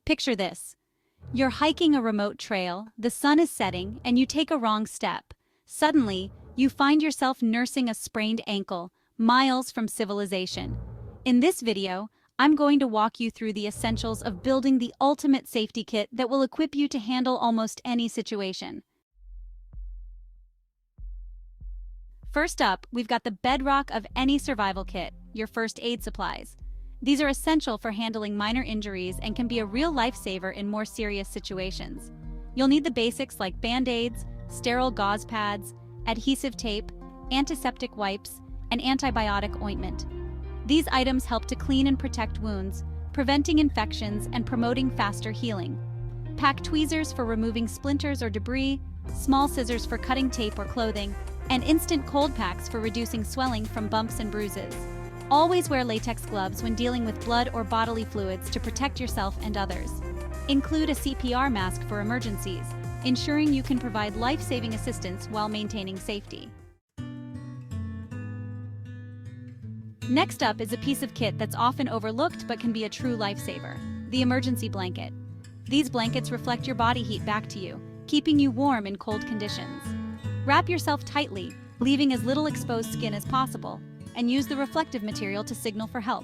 Picture this. You're hiking a remote trail, the sun is setting, and you take a wrong step. Suddenly, you find yourself nursing a sprained ankle, miles from civilization. In this video, I'm going to walk you through the essentials of building the ultimate safety kit that will equip you to handle almost any situation. First up, we've got the bedrock of any survival kit, your first aid supplies. These are essential for handling minor injuries and can be a real lifesaver in more serious situations. You'll need the basics like band-aids, sterile gauze pads, adhesive tape, antiseptic wipes, and antibiotic ointment. These items help to clean and protect wounds, preventing infections and promoting faster healing. Pack tweezers for removing splinters or debris, small scissors for cutting tape or clothing, and instant cold packs for reducing swelling from bumps and bruises. Always wear latex gloves when dealing with blood or bodily fluids to protect yourself and others. Include a CPR mask for emergencies, ensuring you can provide life-saving assistance while maintaining safety. Next up is a piece of kit that's often overlooked but can be a true lifesaver: the emergency blanket. These blankets reflect your body heat back to you, keeping you warm in cold conditions. Wrap yourself tightly, leaving as little exposed skin as possible, and use the reflective material to signal for help.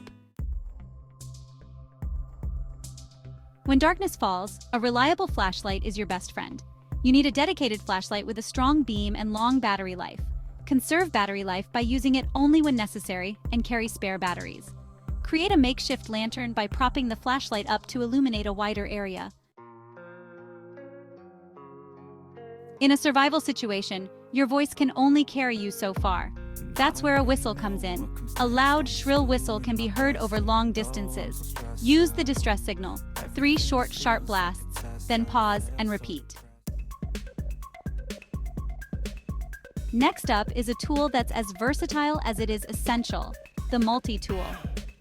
When darkness falls, a reliable flashlight is your best friend. You need a dedicated flashlight with a strong beam and long battery life. Conserve battery life by using it only when necessary and carry spare batteries. Create a makeshift lantern by propping the flashlight up to illuminate a wider area. In a survival situation, your voice can only carry you so far. That's where a whistle comes in. A loud, shrill whistle can be heard over long distances. Use the distress signal, 3 short, sharp blasts, then pause and repeat. Next up is a tool that's as versatile as it is essential: the multi-tool.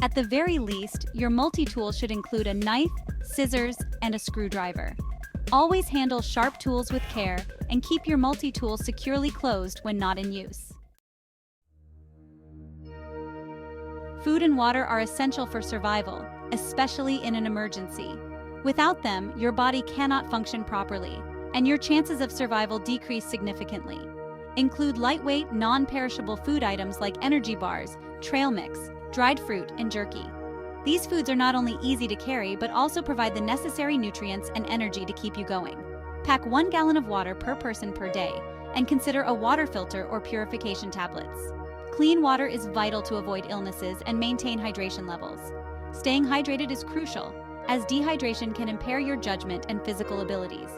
At the very least, your multi-tool should include a knife, scissors, and a screwdriver. Always handle sharp tools with care and keep your multi-tool securely closed when not in use. Food and water are essential for survival, especially in an emergency. Without them, your body cannot function properly, and your chances of survival decrease significantly. Include lightweight, non-perishable food items like energy bars, trail mix, dried fruit, and jerky. These foods are not only easy to carry, but also provide the necessary nutrients and energy to keep you going. Pack 1 gallon of water per person per day, and consider a water filter or purification tablets. Clean water is vital to avoid illnesses and maintain hydration levels. Staying hydrated is crucial, as dehydration can impair your judgment and physical abilities.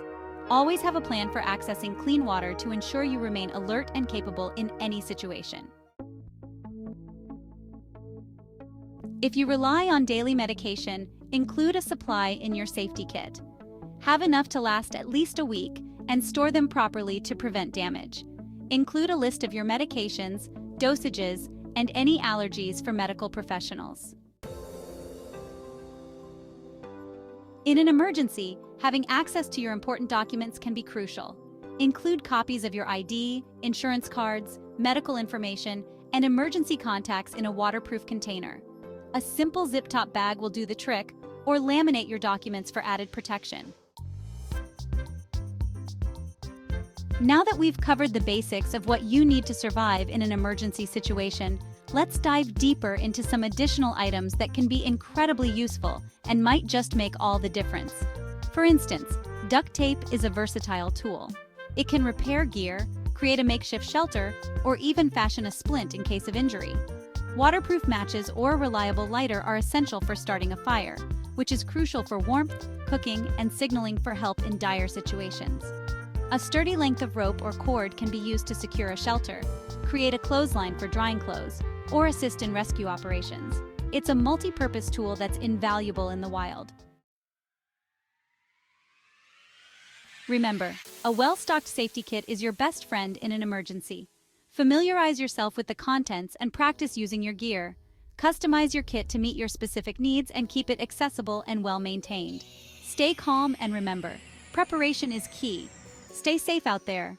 Always have a plan for accessing clean water to ensure you remain alert and capable in any situation. If you rely on daily medication, include a supply in your safety kit. Have enough to last at least a week and store them properly to prevent damage. Include a list of your medications, dosages, and any allergies for medical professionals. In an emergency, having access to your important documents can be crucial. Include copies of your ID, insurance cards, medical information, and emergency contacts in a waterproof container. A simple zip-top bag will do the trick, or laminate your documents for added protection. Now that we've covered the basics of what you need to survive in an emergency situation, let's dive deeper into some additional items that can be incredibly useful and might just make all the difference. For instance, duct tape is a versatile tool. It can repair gear, create a makeshift shelter, or even fashion a splint in case of injury. Waterproof matches or a reliable lighter are essential for starting a fire, which is crucial for warmth, cooking, and signaling for help in dire situations. A sturdy length of rope or cord can be used to secure a shelter, create a clothesline for drying clothes, or assist in rescue operations. It's a multi-purpose tool that's invaluable in the wild. Remember, a well-stocked safety kit is your best friend in an emergency. Familiarize yourself with the contents and practice using your gear. Customize your kit to meet your specific needs and keep it accessible and well-maintained. Stay calm and remember, preparation is key. Stay safe out there.